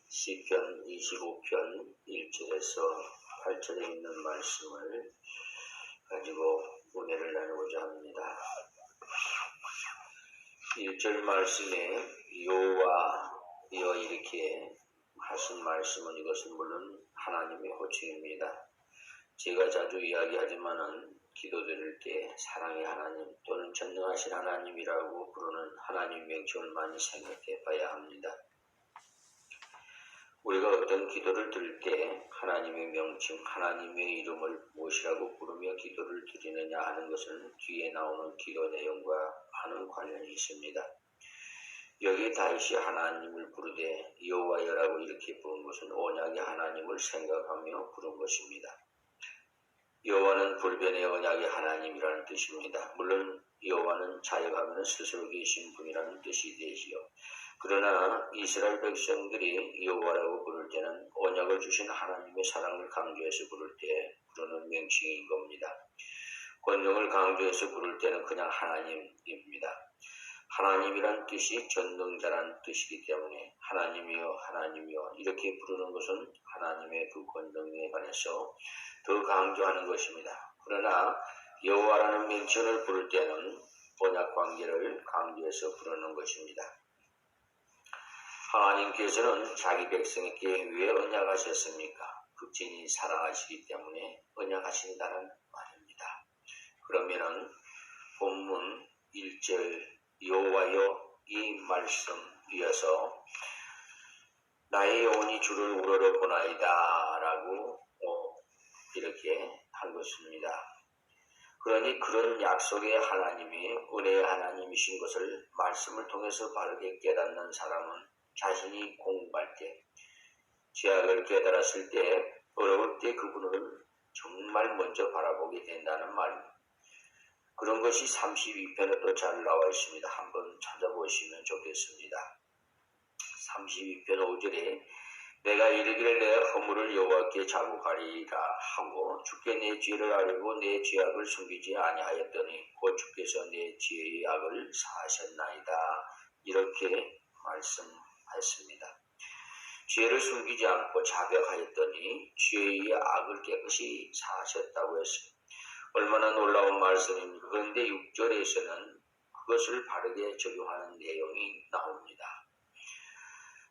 시편 25편 1절에서 8절에 있는 말씀을 가지고 은혜를 나누고자 합니다. 1절 말씀에 여호와여 이렇게 하신 말씀은 이것은 물론 하나님의 호칭입니다. 제가 자주 이야기하지만은 기도드릴 때 사랑의 하나님 또는 전능하신 하나님이라고 부르는 하나님 명칭을 많이 생각해 봐야 합니다. 우리가 어떤 기도를 드릴 때 하나님의 명칭, 하나님의 이름을 무엇이라고 부르며 기도를 드리느냐 하는 것은 뒤에 나오는 기도 내용과 많은 관련이 있습니다. 여기에 다윗이 하나님을 부르되 여호와여라고 이렇게 부른 것은 언약의 하나님을 생각하며 부른 것입니다. 여호와는 불변의 언약의 하나님이라는 뜻입니다. 물론 여호와는 자역하면 스스로 계신 분이라는 뜻이 되지요. 그러나 이스라엘 백성들이 여호와라고 부를 때는 언약을 주신 하나님의 사랑을 강조해서 부를 때 부르는 명칭인 겁니다. 권능을 강조해서 부를 때는 그냥 하나님입니다. 하나님이란 뜻이 전능자란 뜻이기 때문에 하나님이여 하나님이여 이렇게 부르는 것은 하나님의 그 권능에 관해서 더 강조하는 것입니다. 그러나 여호와라는 명칭을 부를 때는 언약 관계를 강조해서 부르는 것입니다. 하나님께서는 자기 백성에게 왜 언약하셨습니까? 극진히 사랑하시기 때문에 언약하신다는 말입니다. 그러면은 본문 1절 여호와여 이 말씀 이어서 나의 영혼이 주를 우러러 보나이다 라고 이렇게 한 것입니다. 그러니 그런 약속의 하나님이 은혜의 하나님이신 것을 말씀을 통해서 바르게 깨닫는 사람은 자신이 공부할 때, 죄악을 깨달았을 때, 어려울 때 그분을 정말 먼저 바라보게 된다는 말입니다. 그런 것이 32편에도 잘 나와 있습니다. 한번 찾아보시면 좋겠습니다. 32편 5절에 내가 이르기를 내 허물을 여호와께 자복하리라 하고 주께 내 죄를 아뢰고 내 죄악을 숨기지 아니하였더니 곧 주께서 내 죄의 악을 사하셨나이다. 이렇게 말씀했습니다. 죄를 숨기지 않고 자백하였더니 죄의 악을 깨끗이 사하셨다고 했습니다. 얼마나 놀라운 말씀입니까? 그런데 6절에서는 그것을 바르게 적용하는 내용이 나옵니다.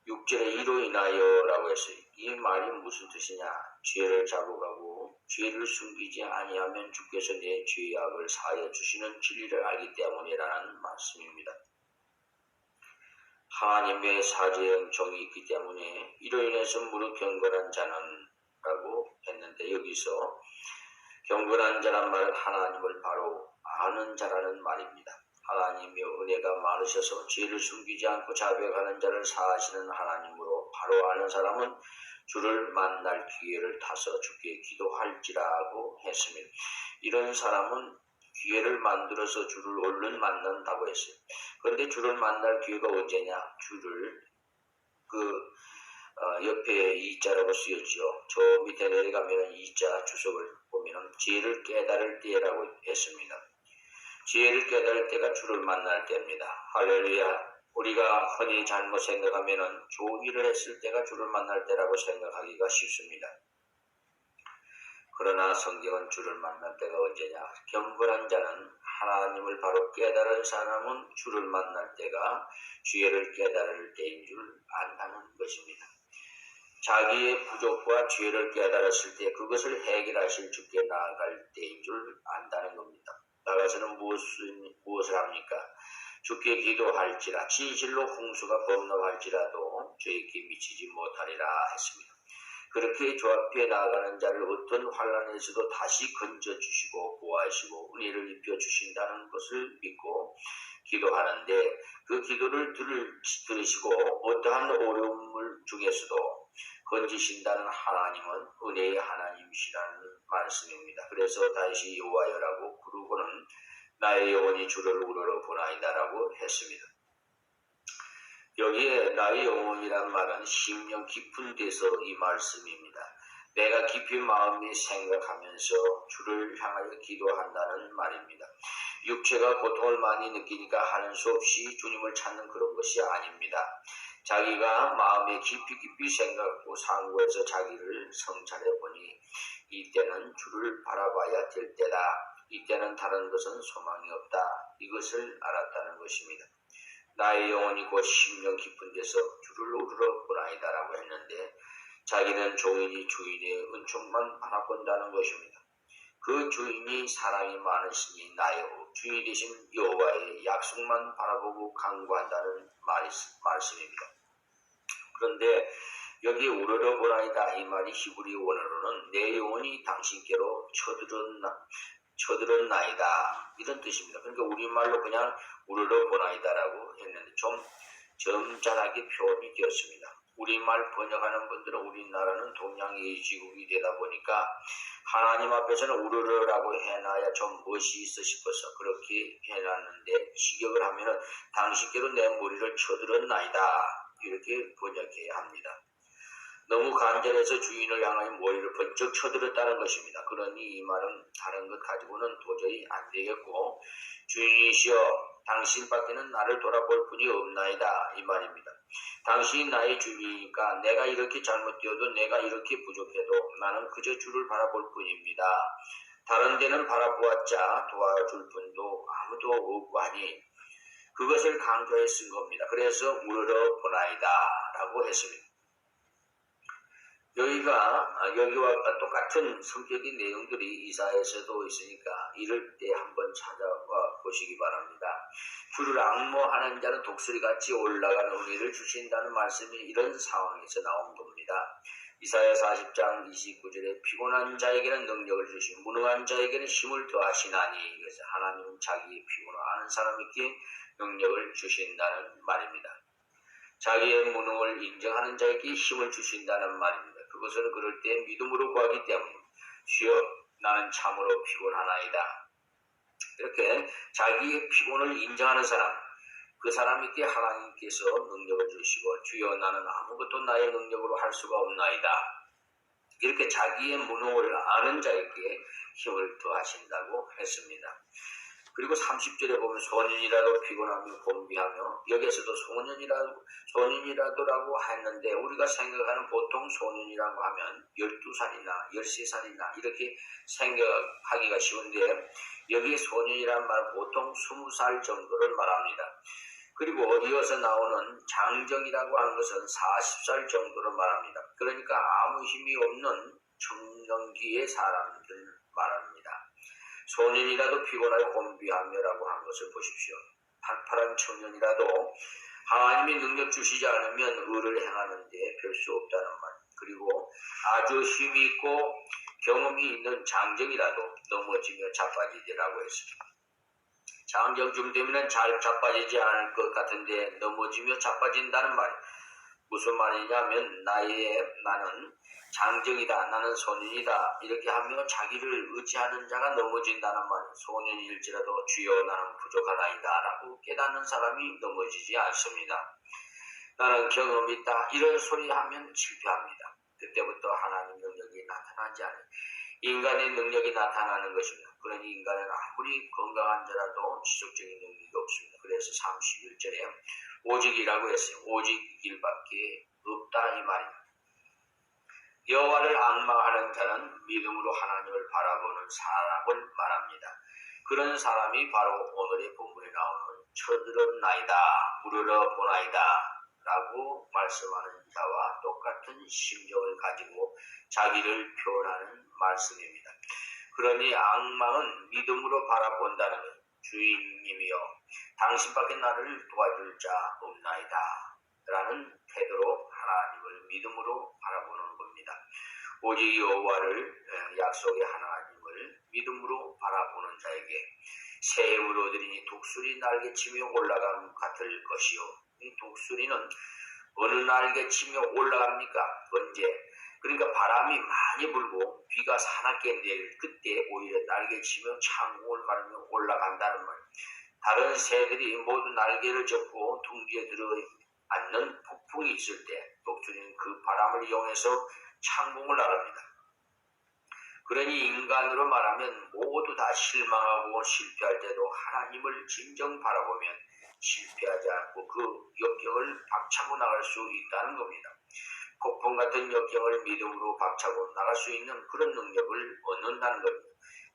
6절에 이로 인하여 라고 했어요. 이 말이 무슨 뜻이냐? 죄를 자복하고 죄를 숨기지 아니하면 주께서 내 죄의 악을 사하여 주시는 진리를 알기 때문이라는 말씀입니다. 하나님의 사죄의 정이 있기 때문에 이로 인해서 무릇 경건한 자는 라고 했는데 여기서 경건한 자란 말은 하나님을 바로 아는 자라는 말입니다. 하나님의 은혜가 많으셔서 죄를 숨기지 않고 자백하는 자를 사하시는 하나님으로 바로 아는 사람은 주를 만날 기회를 타서 주께 기도할지라고 했습니다. 이런 사람은 기회를 만들어서 주를 얼른 만난다고 했어요. 그런데 주를 만날 기회가 언제냐? 주를 옆에 이자라고 쓰였죠. 저 밑에 내려가면 이자 주석을 보면 죄를 깨달을 때라고 했습니다. 지혜를 깨달을 때가 주를 만날 때입니다. 할렐루야. 우리가 흔히 잘못 생각하면 좋은 일을 했을 때가 주를 만날 때라고 생각하기가 쉽습니다. 그러나 성경은 주를 만날 때가 언제냐? 경건한 자는 하나님을 바로 깨달은 사람은 주를 만날 때가 지혜를 깨달을 때인 줄 안다는 것입니다. 자기의 부족과 죄를 깨달았을 때 그것을 해결하실 주께 나아갈 때인 줄 안다는 겁니다. 나가서는 무엇을 합니까? 주께 기도할지라 진실로 홍수가 범람할지라도 죄에게 미치지 못하리라 했습니다. 그렇게 주 앞에 나아가는 자를 어떤 환난에서도 다시 건져주시고 보호하시고 은혜를 입혀주신다는 것을 믿고 기도하는데 그 기도를 들으시고 어떠한 어려움 중에서도 건지신다는 하나님은 은혜의 하나님이시라는 말씀입니다. 그래서 다시 여호와여라고 부르고는 나의 영혼이 주를 우러러 보나이다라고 했습니다. 여기에 나의 영혼이란 말은 심령 깊은 데서 이 말씀입니다. 내가 깊이 마음에 생각하면서 주를 향하여 기도한다는 말입니다. 육체가 고통을 많이 느끼니까 하는 수 없이 주님을 찾는 그런 것이 아닙니다. 자기가 마음에 깊이 생각하고 상고해서 자기를 성찰해 보니 이때는 주를 바라봐야 될 때다. 이때는 다른 것은 소망이 없다. 이것을 알았다는 것입니다. 나의 영혼이 곧 심령 깊은 데서 주를 우러러 보나이다 라고 했는데 자기는 종인이 주인의 은총만 바라본다는 것입니다. 그 주인이 사랑이 많으시니 나의 주인이 되신 여호와의 약속만 바라보고 강구한다는 말씀입니다. 그런데 여기 우러러 보나이다 이 말이 히브리 원어로는 내 영혼이 당신께로 쳐들었나이다 이런 뜻입니다. 그러니까 우리말로 그냥 우러러 보나이다라고 했는데 좀 점잖하게 표현이 되었습니다. 우리말 번역하는 분들은 우리나라는 동양예지국이 되다 보니까 하나님 앞에서는 우러러라고 해놔야 좀 멋이 있어 싶어서 그렇게 해놨는데 직역을 하면은 당신께로 내 머리를 쳐들었나이다 이렇게 번역해야 합니다. 너무 간절해서 주인을 향하여 머리를 번쩍 쳐들었다는 것입니다. 그러니 이 말은 다른 것 가지고는 도저히 안 되겠고 주인이시여 당신밖에는 나를 돌아볼 분이 없나이다 이 말입니다. 당신이 나의 주인이니까 내가 이렇게 잘못되어도 내가 이렇게 부족해도 나는 그저 주를 바라볼 뿐입니다. 다른 데는 바라보았자 도와줄 분도 아무도 없고 하니 그것을 강조해 쓴 겁니다. 그래서 우러러 보나이다 라고 했습니다. 여기와 똑같은 성격의 내용들이 이사야에서도 있으니까 이럴 때 한번 찾아와 보시기 바랍니다. 주를 앙모하는 자는 독수리같이 올라가는 은혜를 주신다는 말씀이 이런 상황에서 나온 겁니다. 이사야 40장 29절에 피곤한 자에게는 능력을 주시고 무능한 자에게는 힘을 더하시나니 그래서 하나님은 자기의 피곤을 아는 사람에게 능력을 주신다는 말입니다. 자기의 무능을 인정하는 자에게 힘을 주신다는 말입니다. 그것은 그럴 때 믿음으로 구하기 때문에 주여 나는 참으로 피곤하나이다. 이렇게 자기의 피곤을 인정하는 사람, 그 사람에게 하나님께서 능력을 주시고 주여 나는 아무것도 나의 능력으로 할 수가 없나이다. 이렇게 자기의 무능을 아는 자에게 힘을 더하신다고 했습니다. 그리고 30절에 보면 소년이라도 피곤하며 곤비하며 여기에서도 소년이라도라고 했는데 우리가 생각하는 보통 소년이라고 하면 12살이나 13살이나 이렇게 생각하기가 쉬운데 여기에 소년이라는 말은 보통 20살 정도를 말합니다. 그리고 이어서 나오는 장정이라고 하는 것은 40살 정도를 말합니다. 그러니까 아무 힘이 없는 청년기의 사람들 말합니다. 소년이라도 피곤하여 곤비하며라고 한 것을 보십시오. 팔팔한 청년이라도 하나님이 능력 주시지 않으면 의를 행하는데 별 수 없다는 말. 그리고 아주 힘이 있고 경험이 있는 장정이라도 넘어지며 자빠지리라고 했습니다. 장정쯤 되면 잘 자빠지지 않을 것 같은데 넘어지며 자빠진다는 말. 무슨 말이냐면 나는 장정이다, 나는 소년이다 이렇게 하며 자기를 의지하는 자가 넘어진다는 말. 소년일지라도 주여 나는 부족하나이다 라고 깨닫는 사람이 넘어지지 않습니다. 나는 경험이 있다 이런 소리 하면 실패합니다. 그때부터 하나님 능력이 나타나지 않아요. 인간의 능력이 나타나는 것입니다. 그러니 인간은 아무리 건강한 자라도 지속적인 능력이 없습니다. 그래서 31절에 오직이라고 했어요. 오직 길밖에 없다 이 말입니다. 여호와를 앙망하는 자는 믿음으로 하나님을 바라보는 사람을 말합니다. 그런 사람이 바로 오늘의 본문에 나오는 쳐들었나이다, 우러러 보나이다 라고 말씀하는 자와 똑같은 심정을 가지고 자기를 표현하는 말씀입니다. 그러니 앙망은 믿음으로 바라본다는 것. 주인님이여 당신밖에 나를 도와줄 자 없나이다 라는 태도로 하나님을 믿음으로 바라보는 겁니다. 오직 여호와를 약속의 하나님을 믿음으로 바라보는 자에게 새 힘을 얻으리니 독수리 날개치며 올라감 같을 것이요. 이 독수리는 어느 날개치며 올라갑니까? 언제? 그러니까 바람이 많이 불고 비가 사납게 내릴 그때 오히려 날개치며 창공을 가르며 올라간다는 말. 다른 새들이 모두 날개를 접고 둥지에 들어앉는 폭풍이 있을 때 독수리는 그 바람을 이용해서 창공을 나릅니다. 그러니 인간으로 말하면 모두 다 실망하고 실패할 때도 하나님을 진정 바라보면 실패하지 않고 그 역경을 박차고 나갈 수 있다는 겁니다. 폭풍 같은 역경을 믿음으로 박차고 나갈 수 있는 그런 능력을 얻는다는 겁니다.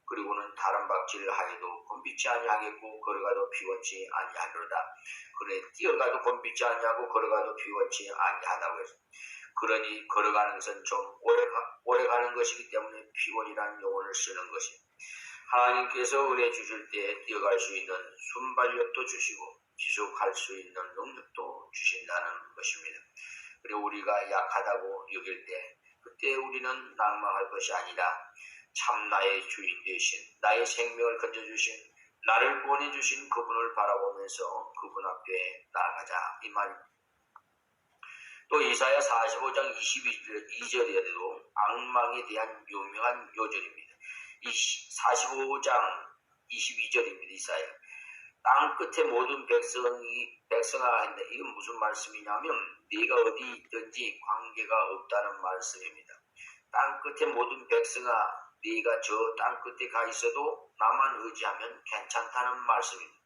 그리고는 다른 박질을 하여도 곤비치 아니하겠고 걸어가도 피곤치 아니하리로다. 그래 뛰어가도 곤비치 아니하고 걸어가도 피곤치 아니하다고 해서 그러니 걸어가는 것은 좀 오래 가는 것이기 때문에 피곤이라는 용어를 쓰는 것입니다. 하나님께서 은혜 주실 때 뛰어갈 수 있는 순발력도 주시고 지속할 수 있는 능력도 주신다는 것입니다. 그리고 우리가 약하다고 여길 때 그때 우리는 낭망할 것이 아니라 참 나의 주인 되신 나의 생명을 건져주신 나를 구원해주신 그분을 바라보면서 그분 앞에 나아가자 이 말입니다. 또 이사야 45장 22절에도 악망에 대한 유명한 요절입니다. 이 45장 22절입니다. 이사야 땅 끝에 모든 백성아 한데 이건 무슨 말씀이냐면 네가 어디 있든지 관계가 없다는 말씀입니다. 땅 끝에 모든 백성아 네가 저 땅 끝에 가 있어도 나만 의지하면 괜찮다는 말씀입니다.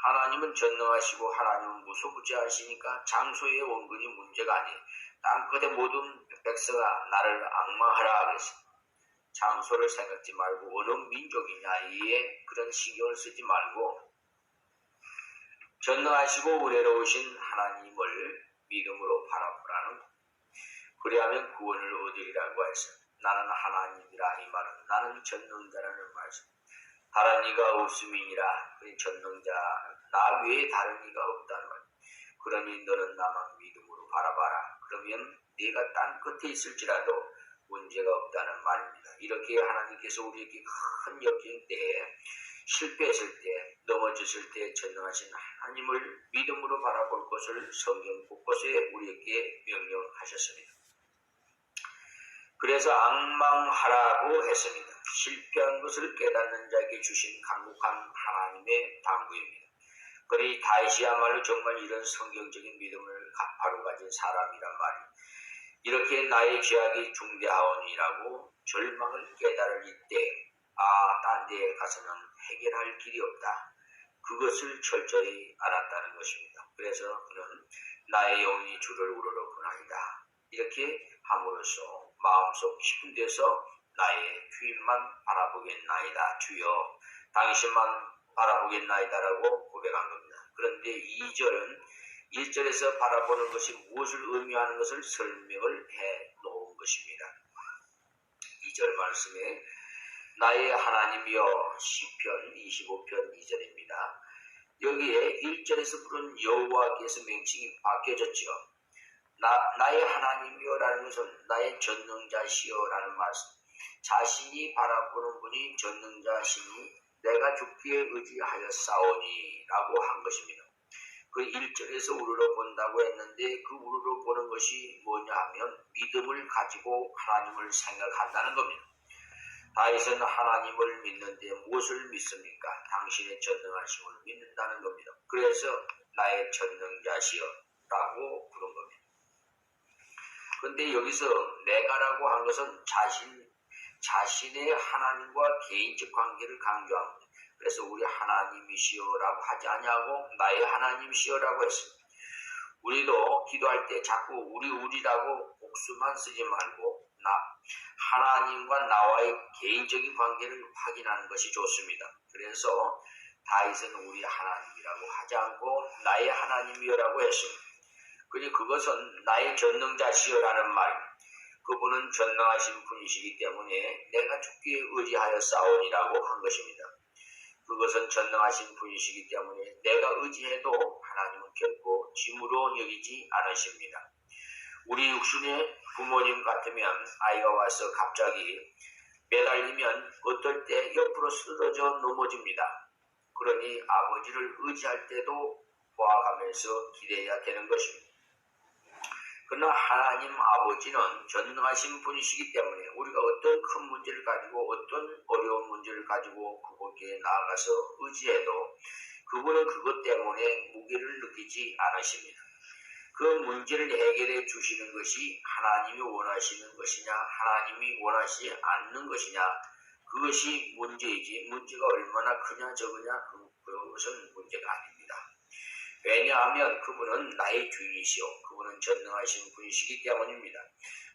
하나님은 전능하시고 하나님은 무소부지하시니까 장소의 원근이 문제가 아니에요. 땅 끝에 모든 백성아 나를 악망하라 그랬습니다. 장소를 생각지 말고 어느 민족이냐에 그런 신경을 쓰지 말고 전능하시고 은혜로우신 하나님을 믿음으로 바라보라는 그리하면 구원을 얻으리라고 해서 나는 하나님이라 이 말은 나는 전능자라는 말씀. 다른 이가 없음이니라. 그 전능자 나 외에 다른 이가 없다는 말. 그러니 너는 나만 믿음으로 바라봐라. 그러면 네가 땅 끝에 있을지라도 문제가 없다는 말입니다. 이렇게 하나님께서 우리에게 큰 역경 때에 실패했을 때 넘어졌을 때 전능하신 하나님을 믿음으로 바라볼 것을 성경 곳곳에 우리에게 명령하셨습니다. 그래서 악망하라고 했습니다. 실패한 것을 깨닫는 자에게 주신 강력한 하나님의 당부입니다. 그러니 다윗이야말로 정말 이런 성경적인 믿음을 바로 가진 사람이란 말입니다. 이렇게 나의 죄악이 중대하오니라고 절망을 깨달을 이때 딴 데에 가서는 해결할 길이 없다. 그것을 철저히 알았다는 것입니다. 그래서 그는 나의 영이 주를 우러러 보나이다. 이렇게 함으로써 마음속 깊은 데서 나의 주인만 바라보겠나이다. 주여 당신만 바라보겠나이다라고 고백한 겁니다. 그런데 2절은 1절에서 바라보는 것이 무엇을 의미하는 것을 설명을 해 놓은 것입니다. 2절 말씀에 나의 하나님이여 시편 25편 2절입니다. 여기에 1절에서 부른 여호와께서 명칭이 바뀌어졌죠. 나의 하나님이여라는 것은 나의 전능자시여라는 말씀. 자신이 바라보는 분이 전능자시니 내가 죽기에 의지하였사오니 라고 한 것입니다. 그 1절에서 우러러 본다고 했는데 그 우러러 보는 것이 뭐냐 하면 믿음을 가지고 하나님을 생각한다는 겁니다. 다윗은 하나님을 믿는데 무엇을 믿습니까? 당신의 전능하심을 믿는다는 겁니다. 그래서 나의 전능자시여 라고 부른 겁니다. 그런데 여기서 내가라고 한 것은 자신의 하나님과 개인적 관계를 강조합니다. 그래서 우리 하나님이시여라고 하지 아니하고 나의 하나님이시여라고 했습니다. 우리도 기도할 때 자꾸 우리라고 복수만 쓰지 말고 하나님과 나와의 개인적인 관계를 확인하는 것이 좋습니다. 그래서 다윗은 우리 하나님이라고 하지 않고 나의 하나님이여라고 했습니다. 그리고 그것은 나의 전능자시여라는 말. 그분은 전능하신 분이시기 때문에 내가 죽기에 의지하여 싸우니라고 한 것입니다. 그것은 전능하신 분이시기 때문에 내가 의지해도 하나님은 결코 짐으로 여기지 않으십니다. 우리 육신의 부모님 같으면 아이가 와서 갑자기 매달리면 어떨 때 옆으로 쓰러져 넘어집니다. 그러니 아버지를 의지할 때도 보아가면서 기대해야 되는 것입니다. 그러나 하나님 아버지는 전능하신 분이시기 때문에 우리가 어떤 큰 문제를 가지고 어떤 어려운 문제를 가지고 그분께 나아가서 의지해도 그분은 그것 때문에 무게를 느끼지 않으십니다. 그 문제를 해결해 주시는 것이 하나님이 원하시는 것이냐 하나님이 원하시지 않는 것이냐 그것이 문제이지 문제가 얼마나 크냐 적으냐 그것은 문제가 아닙니다. 왜냐하면 그분은 나의 주인이시오. 그분은 전능하신 분이시기 때문입니다.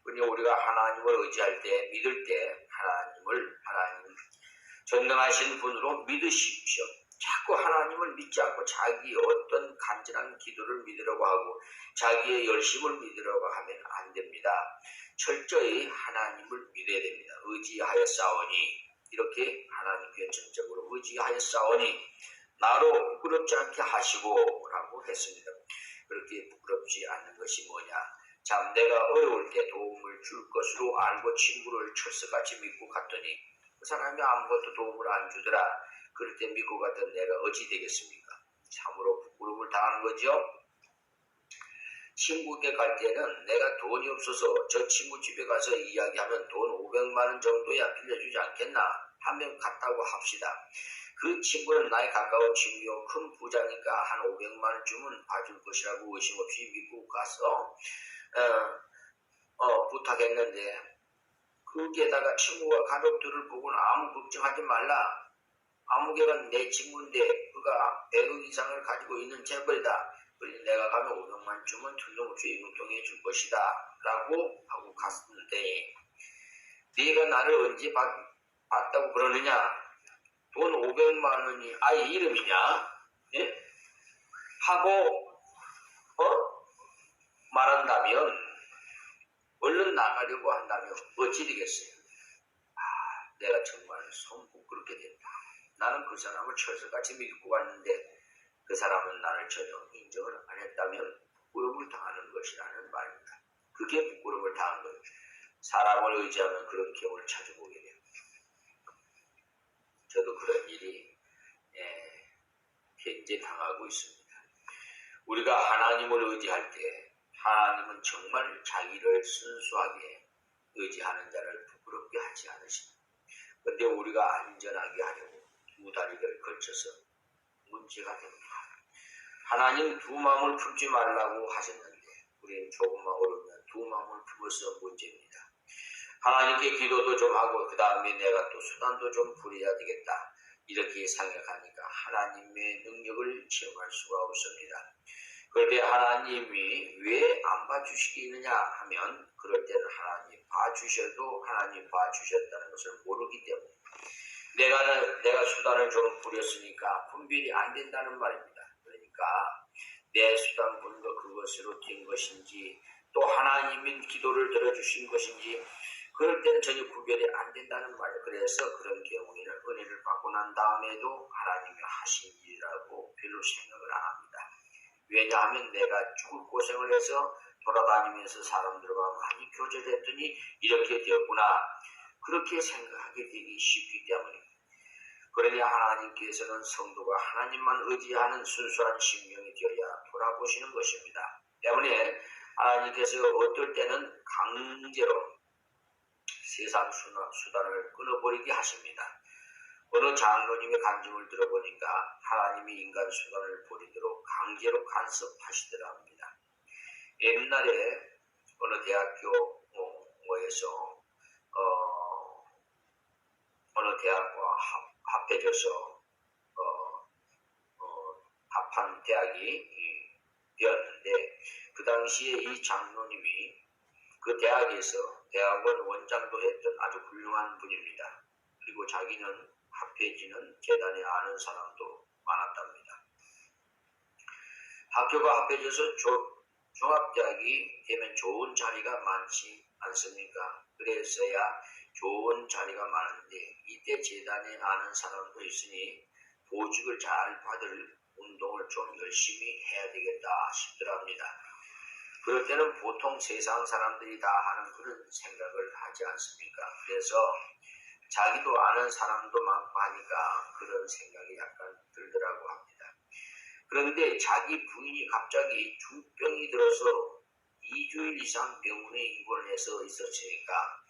그러니 우리가 하나님을 의지할 때, 믿을 때 하나님 전능하신 분으로 믿으십시오. 자꾸 하나님을 믿지 않고 자기 어떤 간절한 기도를 믿으려고 하고 자기의 열심을 믿으려고 하면 안 됩니다. 철저히 하나님을 믿어야 됩니다. 의지하여 싸우니 이렇게 하나님께 전적으로 의지하여 싸우니 나로 부끄럽지 않게 하시고 라고 했습니다. 그렇게 부끄럽지 않는 것이 뭐냐? 참 내가 어려울 때 도움을 줄 것으로 알고 친구를 철석같이 믿고 갔더니 그 사람이 아무것도 도움을 안 주더라. 그럴 때 믿고 갔던 내가 어찌 되겠습니까? 참으로 부끄러움을 당하는 거죠. 친구에게 갈 때는 내가 돈이 없어서 저 친구 집에 가서 이야기하면 돈 500만 원 정도야 빌려주지 않겠나 하면 갔다고 합시다. 그 친구는 나의 가까운 친구요 큰 부자니까 한 500만 원 주면 봐줄 것이라고 의심 없이 믿고 가서 부탁했는데 거기에다가 친구가 가족들을 보고는 아무 걱정하지 말라. 아무개가 내 친구인데 그가 100억 이상을 가지고 있는 재벌이다. 그러니 내가 가면 500만 주면 틀림없이 융통해 줄 것이다. 라고 하고 갔는데 네가 나를 언제 봤다고 그러느냐? 돈 500만 원이 아예 이름이냐? 예? 하고 말한다면 얼른 나가려고 한다면 어찌 되겠어요? 내가 정말 손 부끄럽게 된다. 나는 그 사람을 철석같이 믿고 갔는데 그 사람은 나를 전혀 인정을 안 했다면 부끄러움을 당하는 것이라는 말입니다. 그게 부끄러움을 당한 것. 사람을 의지하면 그런 경우를 자주 보게 됩니다. 저도 그런 일이 현재 당하고 있습니다. 우리가 하나님을 의지할 때 하나님은 정말 자기를 순수하게 의지하는 자를 부끄럽게 하지 않으십니다. 그런데 우리가 안전하게 하려고 두 다리를 걸쳐서 문제가 됩니다. 하나님 두 마음을 품지 말라고 하셨는데 우리는 조금만 어려우면 두 마음을 품어서 문제입니다. 하나님께 기도도 좀 하고 그 다음에 내가 또 수단도 좀 부려야 되겠다. 이렇게 생각하니까 하나님의 능력을 체험할 수가 없습니다. 그런데 하나님이 왜 안 봐주시겠느냐 하면 그럴 때는 하나님 봐주셔도 하나님 봐주셨다는 것을 모르기 때문에 내가 수단을 좀 부렸으니까 분별이 안 된다는 말입니다. 그러니까 내 수단 부른 거 그것으로 된 것인지 또 하나님이 기도를 들어주신 것인지 그럴 때는 전혀 구별이 안 된다는 말이에요. 그래서 그런 경우에는 은혜를 받고 난 다음에도 하나님이 하신 일이라고 별로 생각을 안 합니다. 왜냐하면 내가 죽을 고생을 해서 돌아다니면서 사람들과 많이 교제했더니 이렇게 되었구나. 그렇게 생각하게 되기 쉽기 때문입니다. 그러니 하나님께서는 성도가 하나님만 의지하는 순수한 심령이 되어야 돌아보시는 것입니다. 때문에 하나님께서 어떨 때는 강제로 세상 수단을 끊어버리게 하십니다. 어느 장로님의 간증을 들어보니까 하나님이 인간 수단을 버리도록 강제로 간섭하시더라 합니다. 옛날에 어느 대학교에서 어느 대학과 합해져서 합한 대학이 되었는데 그 당시에 이 장로님이 그 대학에서 대학원 원장도 했던 아주 훌륭한 분입니다. 그리고 자기는 합해지는 재단에 아는 사람도 많았답니다. 학교가 합해져서 종합대학이 되면 좋은 자리가 많지 않습니까? 그래서야 좋은 자리가 많은데 이때 재단에 아는 사람도 있으니 보직을 잘 받을 운동을 좀 열심히 해야 되겠다 싶더랍니다. 그럴 때는 보통 세상 사람들이 다 하는 그런 생각을 하지 않습니까? 그래서 자기도 아는 사람도 많고 하니까 그런 생각이 약간 들더라고 합니다. 그런데 자기 부인이 갑자기 중병이 들어서 2주일 이상 병원에 입원해서 있었으니까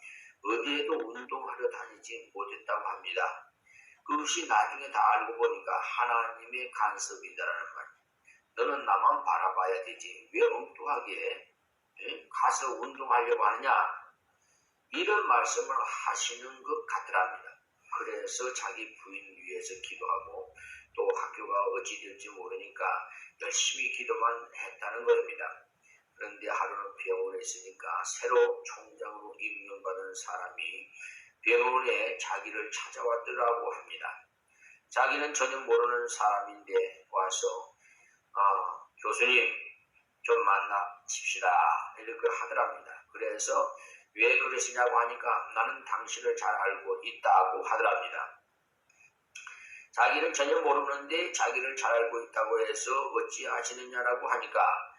어디에도 운동하러 다니지 못했다고 합니다. 그것이 나중에 다 알고 보니까 하나님의 간섭이다라는 말이에요. 너는 나만 바라봐야 되지 왜 엉뚱하게 가서 운동하려고 하느냐 이런 말씀을 하시는 것 같더랍니다. 그래서 자기 부인 위해서 기도하고 또 학교가 어찌 될지 모르니까 열심히 기도만 했다는 겁니다. 그런데 하루는 병원에 있으니까 새로 총장으로 임명받은 사람이 병원에 자기를 찾아왔더라고 합니다. 자기는 전혀 모르는 사람인데 와서 교수님 좀 만나십시다 이렇게 하더랍니다. 그래서 왜 그러시냐고 하니까 나는 당신을 잘 알고 있다고 하더랍니다. 자기를 전혀 모르는데 자기를 잘 알고 있다고 해서 어찌 아시느냐라고 하니까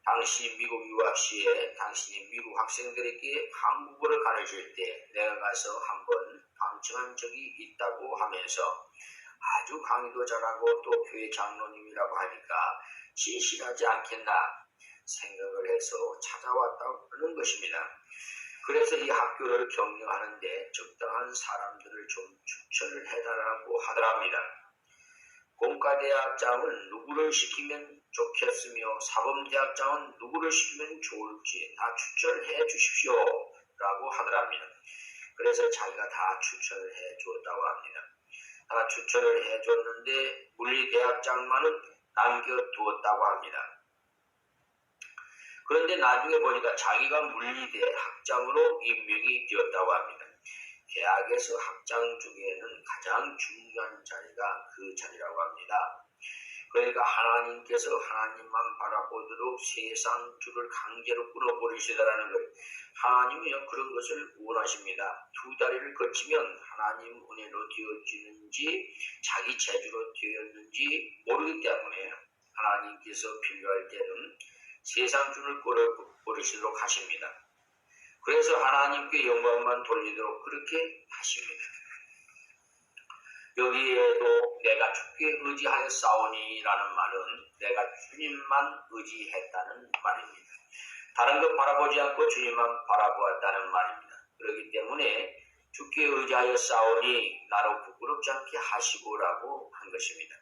당신이 미국 유학 시에 당신이 미국 학생들에게 한국어를 가르칠 때 내가 가서 한번 방청한 적이 있다고 하면서 아주 강의도 잘하고 또 교회 장로님이라고 하니까 진실하지 않겠나 생각을 해서 찾아왔다는 것입니다. 그래서 이 학교를 경영하는데 적당한 사람들을 좀 추천을 해달라고 하더랍니다. 공과대학장은 누구를 시키면 좋겠으며 사범대학장은 누구를 시키면 좋을지 다 추천을 해 주십시오 라고 하더랍니다. 그래서 자기가 다 추천을 해 주었다고 합니다. 다 추천을 해 줬는데 물리대학장만은 남겨두었다고 합니다. 그런데 나중에 보니까 자기가 물리대 학장으로 임명이 되었다고 합니다. 대학에서 학장 중에는 가장 중요한 자리가 그 자리라고 합니다. 그러니까 하나님께서 하나님만 바라보도록 세상 줄을 강제로 끊어버리시다라는 것. 하나님은요 그런 것을 원하십니다. 두 다리를 거치면 하나님 은혜로 되어지는지 자기 재주로 되었는지 모르기 때문에 하나님께서 필요할 때는 세상 줄을 끊어버리시도록 하십니다. 그래서 하나님께 영광만 돌리도록 그렇게 하십니다. 여기에도 내가 주께 의지하여 싸우니라는 말은 내가 주님만 의지했다는 말입니다. 다른 것 바라보지 않고 주님만 바라보았다는 말입니다. 그렇기 때문에 주께 의지하여 싸우니 나로 부끄럽지 않게 하시고라고 한 것입니다.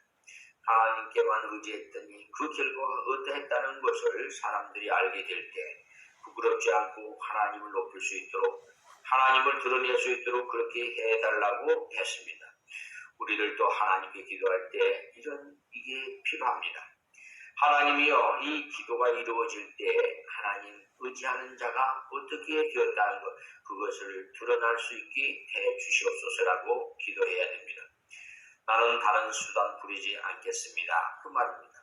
하나님께만 의지했더니 그 결과가 어떠했다는 것을 사람들이 알게 될 때 부끄럽지 않고 하나님을 높일 수 있도록 하나님을 드러낼 수 있도록 그렇게 해달라고 했습니다. 우리들도 하나님께 기도할 때 이게 필요합니다. 하나님이여 이 기도가 이루어질 때 하나님 의지하는 자가 어떻게 되었다는 것 그것을 드러날 수 있게 해 주시옵소서라고 기도해야 됩니다. 나는 다른 수단 부리지 않겠습니다. 그 말입니다.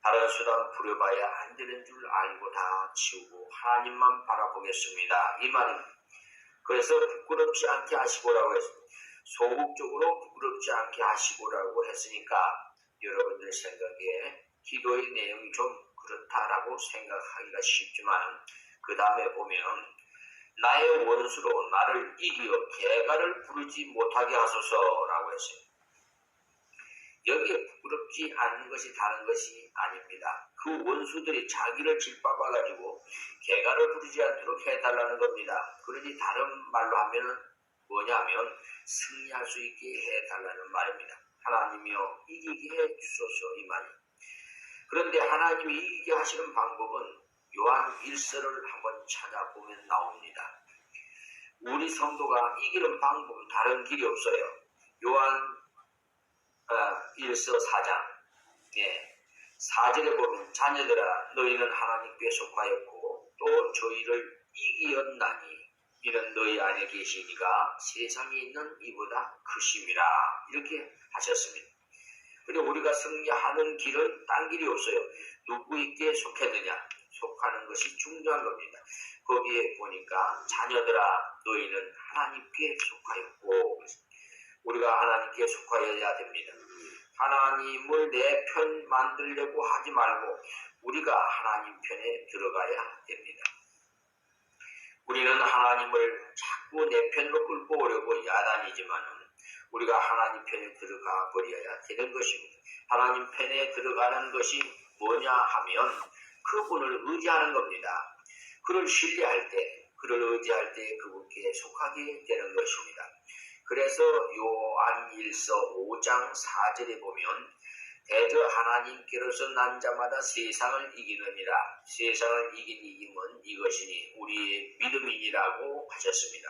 다른 수단 부려봐야 안 되는 줄 알고 다 치우고 하나님만 바라보겠습니다. 이 말입니다. 그래서 부끄럽지 않게 하시고라고 했습니다. 소극적으로 부끄럽지 않게 하시고라고 했으니까 여러분들 생각에 기도의 내용이 좀 그렇다라고 생각하기가 쉽지만 그 다음에 보면 나의 원수로 나를 이기어 개가를 부르지 못하게 하소서라고 했어요. 여기에 부끄럽지 않는 것이 다른 것이 아닙니다. 그 원수들이 자기를 짓밟아가지고 개가를 부르지 않도록 해달라는 겁니다. 그러니 다른 말로 하면은 뭐냐면 승리할 수 있게 해달라는 말입니다. 하나님이여 이기게 해주소서 이 말이에요. 그런데 하나님이 이기게 하시는 방법은 요한 1서를 한번 찾아보면 나옵니다. 우리 성도가 이기는 방법은 다른 길이 없어요. 요한 1서 4장 4절에 보면 자녀들아 너희는 하나님께 속하였고 또 저희를 이기었나니 이는 너희 안에 계시니가 세상에 있는 이보다 크심이라 이렇게 하셨습니다. 그리고 우리가 승리하는 길은 딴 길이 없어요. 누구에게 속했느냐 속하는 것이 중요한 겁니다. 거기에 보니까 자녀들아 너희는 하나님께 속하였고 우리가 하나님께 속하여야 됩니다. 하나님을 내 편 만들려고 하지 말고 우리가 하나님 편에 들어가야 됩니다. 우리는 하나님을 자꾸 내 편으로 끌고 오려고 야단이지만 우리가 하나님 편에 들어가 버려야 되는 것입니다. 하나님 편에 들어가는 것이 뭐냐 하면 그분을 의지하는 겁니다. 그를 신뢰할 때, 그를 의지할 때 그분께 속하게 되는 것입니다. 그래서 요한 1서 5장 4절에 보면 대저 하나님께로서 난 자마다 세상을 이기느니라. 세상을 이긴 이김은 이것이니 우리의 믿음이니라고 하셨습니다.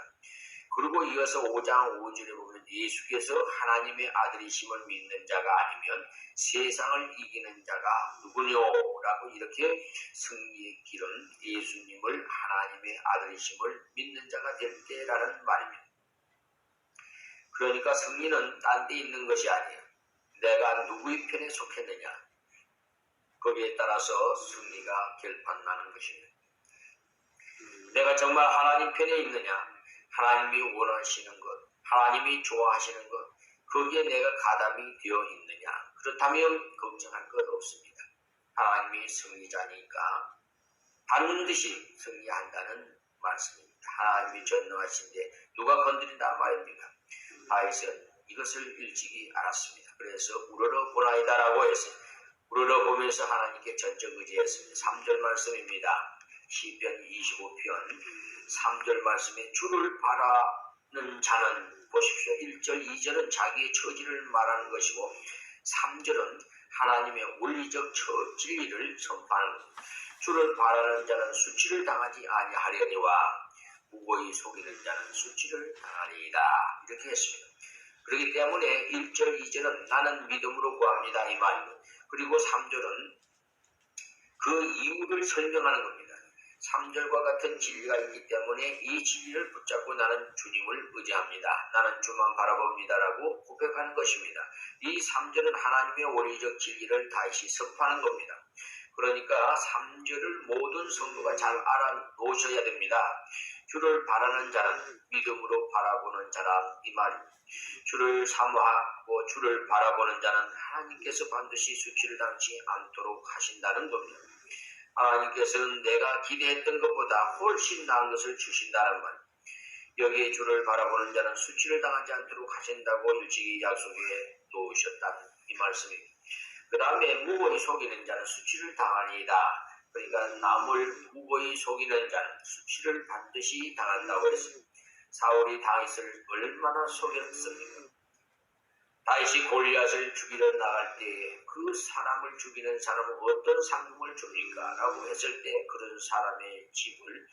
그리고 이어서 5장 5절에 보면 예수께서 하나님의 아들이심을 믿는 자가 아니면 세상을 이기는 자가 누구뇨? 라고 이렇게 승리의 길은 예수님을 하나님의 아들이심을 믿는 자가 될 때라는 말입니다. 그러니까 승리는 딴 데 있는 것이 아니에요. 내가 누구의 편에 속했느냐. 거기에 따라서 승리가 결판나는 것입니다. 내가 정말 하나님 편에 있느냐. 하나님이 원하시는 것, 하나님이 좋아하시는 것, 거기에 내가 가담이 되어 있느냐. 그렇다면 걱정할 것 없습니다. 하나님이 승리자니까 반드시 승리한다는 말씀입니다. 하나님이 전능하신데 누가 건드린다 말입니다. 다윗은 이것을 일찍이 알았습니다. 그래서 우러러 보나이다 라고 해서 우러러 보면서 하나님께 전적 의지했습니다. 3절 말씀입니다. 시편 25편 3절 말씀에 주를 바라는 자는 보십시오. 1절 2절은 자기의 처지를 말하는 것이고 3절은 하나님의 원리적 진리를 선포하는 것입니다. 주를 바라는 자는 수치를 당하지 아니하려니와 무고히 속이는 자는 수치를 당하리이다. 이렇게 했습니다. 그렇기 때문에 1절 2절은 나는 믿음으로 구합니다 이 말이고 그리고 3절은 그 이유를 설명하는 겁니다. 3절과 같은 진리가 있기 때문에 이 진리를 붙잡고 나는 주님을 의지합니다. 나는 주만 바라봅니다라고 고백하는 것입니다. 이 3절은 하나님의 원리적 진리를 다시 선포하는 겁니다. 그러니까 3절을 모든 성도가 잘 알아놓으셔야 됩니다. 주를 바라는 자는 믿음으로 바라보는 자라 이 말입니다. 주를 사모하고 주를 바라보는 자는 하나님께서 반드시 수치를 당치 않도록 하신다는 겁니다. 하나님께서는 내가 기대했던 것보다 훨씬 나은 것을 주신다는 말. 여기에 주를 바라보는 자는 수치를 당하지 않도록 하신다고 일찍이 약속해 놓으셨다는 이 말씀입니다. 그 다음에 무고히 속이는 자는 수치를 당하니이다. 그러니까 남을 무고히 속이는 자는 수치를 반드시 당한다고 했습니다. 사울이 다윗을 얼마나 속였습니까? 다윗이 골리앗을 죽이러 나갈 때 그 사람을 죽이는 사람은 어떤 상금을 줍니까? 라고 했을 때 그런 사람의 집을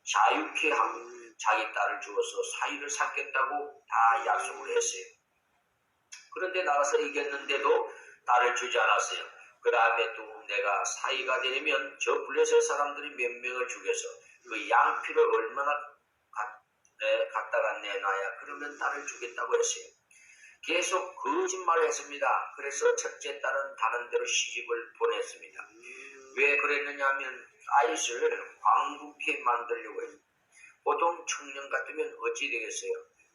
자유케 하고 자기 딸을 주어서 사위를 삼겠다고 다 약속을 했어요. 그런데 나가서 이겼는데도 딸을 주지 않았어요. 그 다음에 또 내가 사위가 되면 저 블레셋 사람들이 몇 명을 죽여서 그 양피를 얼마나 갖다가 내놔야 그러면 딸을 주겠다고 했어요. 계속 거짓말을 했습니다. 그래서 첫째 딸은 다른 데로 시집을 보냈습니다. 왜 그랬느냐 하면 다윗을 광부케 만들려고 했습니다. 보통 청년 같으면 어찌 되겠어요?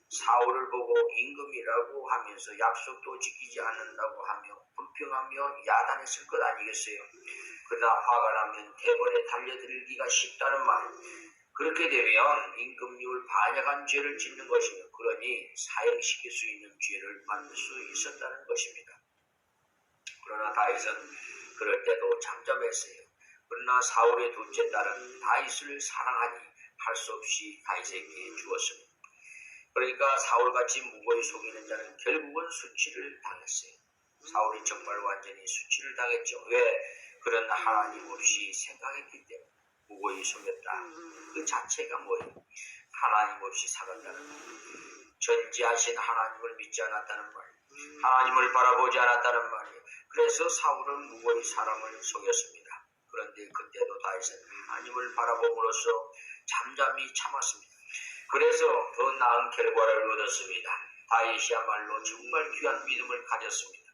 사울을 보고 임금이라고 하면서 약속도 지키지 않는다고 하며 불평하며 야단했을 것 아니겠어요? 그러나 화가 나면 대궐에 달려들기가 쉽다는 말. 그렇게 되면 임금님을 반역한 죄를 짓는 것이며 그러니 사형시킬 수 있는 죄를 만들 수 있었다는 것입니다. 그러나 다윗은 그럴 때도 잠잠했어요. 그러나 사울의 둘째 딸은 다윗을 사랑하니 할 수 없이 다윗에게 주었습니다. 그러니까 사울같이 무고히 속이는 자는 결국은 수치를 당했어요. 사울이 정말 완전히 수치를 당했죠. 왜? 그런 하나님 없이 생각했기 때문에. 무고히 속였다. 그 자체가 뭐예요? 하나님 없이 살았다는 말. 전지하신 하나님을 믿지 않았다는 말이에요. 하나님을 바라보지 않았다는 말이에요. 그래서 사울은 무고히 사람을 속였습니다. 그런데 그때도 다윗은 하나님을 바라봄으로써 잠잠히 참았습니다. 그래서 더 나은 결과를 얻었습니다. 다윗이야말로 정말 귀한 믿음을 가졌습니다.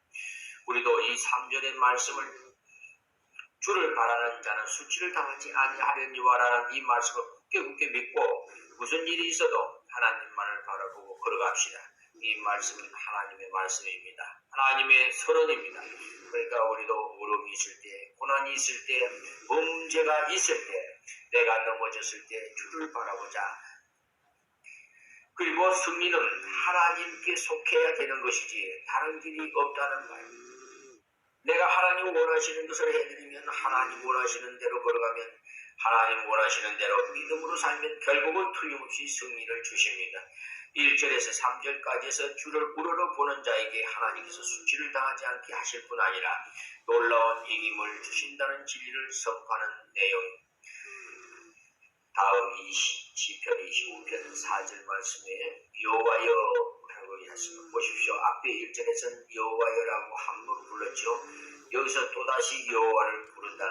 우리도 이 3절의 말씀을 주를 바라는 자는 수치를 당하지 아니하려니와라는 이 말씀을 굳게 믿고 무슨 일이 있어도 하나님만을 바라보고 걸어갑시다. 이 말씀은 하나님의 말씀입니다. 하나님의 선언입니다. 그러니까 우리도 어려움이 있을 때, 고난이 있을 때, 문제가 있을 때, 내가 넘어졌을 때 주를 바라보자. 그리고 승리는 하나님께 속해야 되는 것이지 다른 길이 없다는 말. 내가 하나님 원하시는 것을 해드리면 하나님 원하시는 대로 걸어가면 하나님 원하시는 대로 믿음으로 살면 결국은 틀림없이 승리를 주십니다. 1절에서 3절까지에서 주를 우러러 보는 자에게 하나님께서 수치를 당하지 않게 하실 뿐 아니라 놀라운 이김을 주신다는 진리를 선포하는 내용입니다. 다음 시편 25편 4절 말씀에 여호와여라고 했습니다. 보십시오. 앞에 1절에서는 여호와여라고 한 번 불렀죠. 여기서 또다시 여호와를